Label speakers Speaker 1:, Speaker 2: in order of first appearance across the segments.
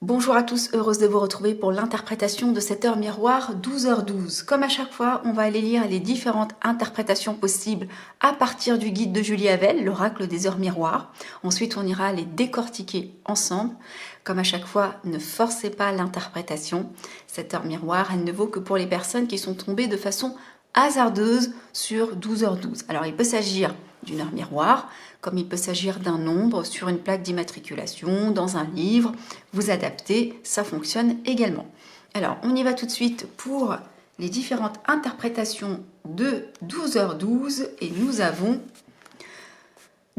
Speaker 1: Bonjour à tous, heureuse de vous retrouver pour l'interprétation de cette heure miroir 12h12. Comme à chaque fois, on va aller lire les différentes interprétations possibles à partir du guide de Julie Havel, l'oracle des heures miroirs. Ensuite, on ira les décortiquer ensemble. Comme à chaque fois, ne forcez pas l'interprétation. Cette heure miroir, elle ne vaut que pour les personnes qui sont tombées de façon hasardeuse sur 12h12. Alors, il peut s'agir d'une heure miroir, comme il peut s'agir d'un nombre sur une plaque d'immatriculation, dans un livre. Vous adaptez, ça fonctionne également. Alors, on y va tout de suite pour les différentes interprétations de 12h12 et nous avons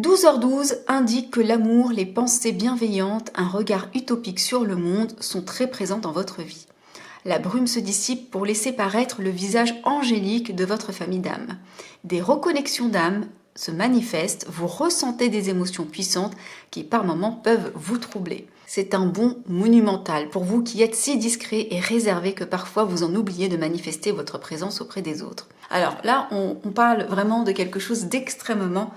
Speaker 1: 12h12 indique que l'amour, les pensées bienveillantes, un regard utopique sur le monde sont très présents dans votre vie. La brume se dissipe pour laisser paraître le visage angélique de votre famille d'âme. Des reconnexions d'âme se manifestent, vous ressentez des émotions puissantes qui par moments peuvent vous troubler. C'est un bond monumental pour vous qui êtes si discret et réservé que parfois vous en oubliez de manifester votre présence auprès des autres. Alors là, on parle vraiment de quelque chose d'extrêmement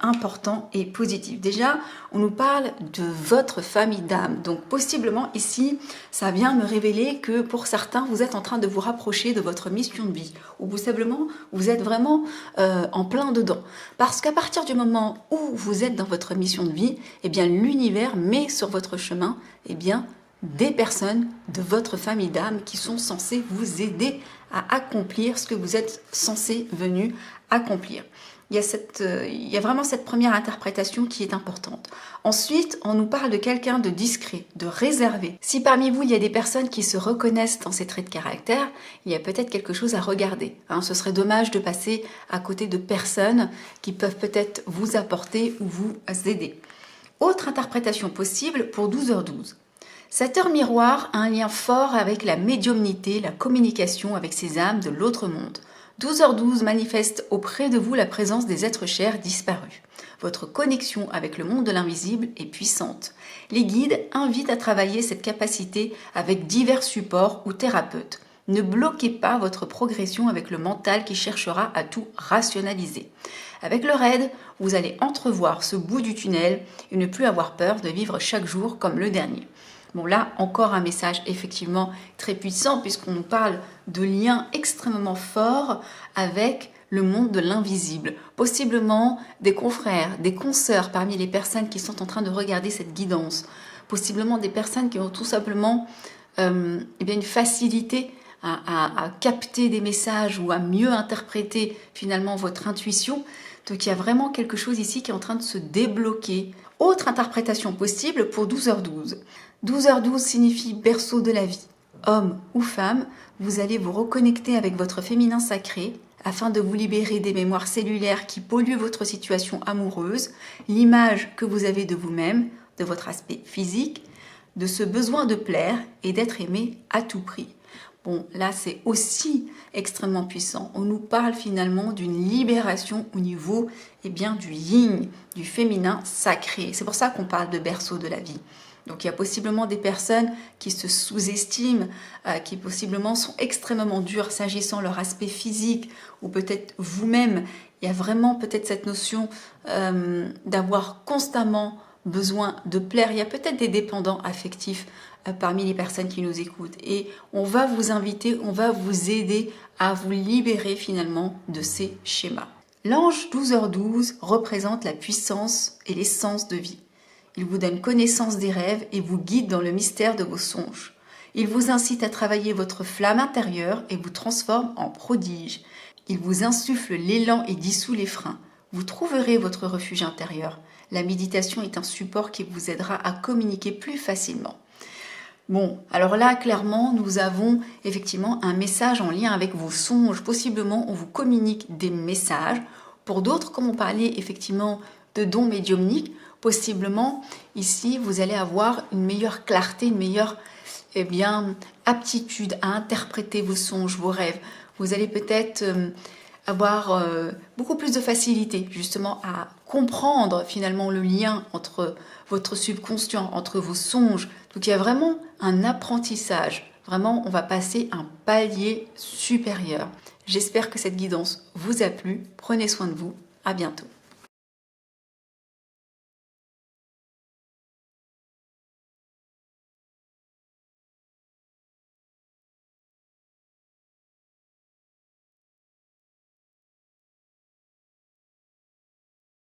Speaker 1: important et positif. Déjà, on nous parle de votre famille d'âme. Donc possiblement ici, ça vient me révéler que pour certains, vous êtes en train de vous rapprocher de votre mission de vie. Ou tout simplement, vous êtes vraiment en plein dedans. Parce qu'à partir du moment où vous êtes dans votre mission de vie, eh bien l'univers met sur votre chemin des personnes de votre famille d'âme qui sont censées vous aider à accomplir ce que vous êtes censé venir accomplir. Il y a vraiment cette première interprétation qui est importante. Ensuite, on nous parle de quelqu'un de discret, de réservé. Si parmi vous, il y a des personnes qui se reconnaissent dans ces traits de caractère, il y a peut-être quelque chose à regarder. Ce serait dommage de passer à côté de personnes qui peuvent peut-être vous apporter ou vous aider. Autre interprétation possible pour 12h12. Cette heure miroir a un lien fort avec la médiumnité, la communication avec ces âmes de l'autre monde. 12h12 manifeste auprès de vous la présence des êtres chers disparus. Votre connexion avec le monde de l'invisible est puissante. Les guides invitent à travailler cette capacité avec divers supports ou thérapeutes. Ne bloquez pas votre progression avec le mental qui cherchera à tout rationaliser. Avec le raid, vous allez entrevoir ce bout du tunnel et ne plus avoir peur de vivre chaque jour comme le dernier. Bon là, encore un message effectivement très puissant puisqu'on nous parle de liens extrêmement forts avec le monde de l'invisible. Possiblement des confrères, des consoeurs parmi les personnes qui sont en train de regarder cette guidance. Possiblement des personnes qui ont tout simplement une facilité à capter des messages ou à mieux interpréter finalement votre intuition. Donc il y a vraiment quelque chose ici qui est en train de se débloquer. Autre interprétation possible pour 12h12. 12h12 signifie berceau de la vie. Homme ou femme, vous allez vous reconnecter avec votre féminin sacré afin de vous libérer des mémoires cellulaires qui polluent votre situation amoureuse, l'image que vous avez de vous-même, de votre aspect physique, de ce besoin de plaire et d'être aimé à tout prix. Bon, là, c'est aussi extrêmement puissant. On nous parle finalement d'une libération au niveau du yin, du féminin sacré. C'est pour ça qu'on parle de berceau de la vie. Donc, il y a possiblement des personnes qui se sous-estiment, qui possiblement sont extrêmement dures s'agissant de leur aspect physique ou peut-être vous-même. Il y a vraiment peut-être cette notion d'avoir constamment besoin de plaire. Il y a peut-être des dépendants affectifs parmi les personnes qui nous écoutent et on va vous inviter, on va vous aider à vous libérer finalement de ces schémas. L'ange 12h12 représente la puissance et l'essence de vie. Il vous donne connaissance des rêves et vous guide dans le mystère de vos songes. Il vous incite à travailler votre flamme intérieure et vous transforme en prodige. Il vous insuffle l'élan et dissout les freins. Vous trouverez votre refuge intérieur. La méditation est un support qui vous aidera à communiquer plus facilement. Bon, alors là, clairement, nous avons effectivement un message en lien avec vos songes. Possiblement, on vous communique des messages. Pour d'autres, comme on parlait effectivement de dons médiumniques, possiblement, ici, vous allez avoir une meilleure clarté, une meilleure aptitude à interpréter vos songes, vos rêves. Vous allez peut-être avoir beaucoup plus de facilité justement à comprendre finalement le lien entre votre subconscient, entre vos songes. Donc il y a vraiment un apprentissage. Vraiment, on va passer un palier supérieur. J'espère que cette guidance vous a plu. Prenez soin de vous. À bientôt.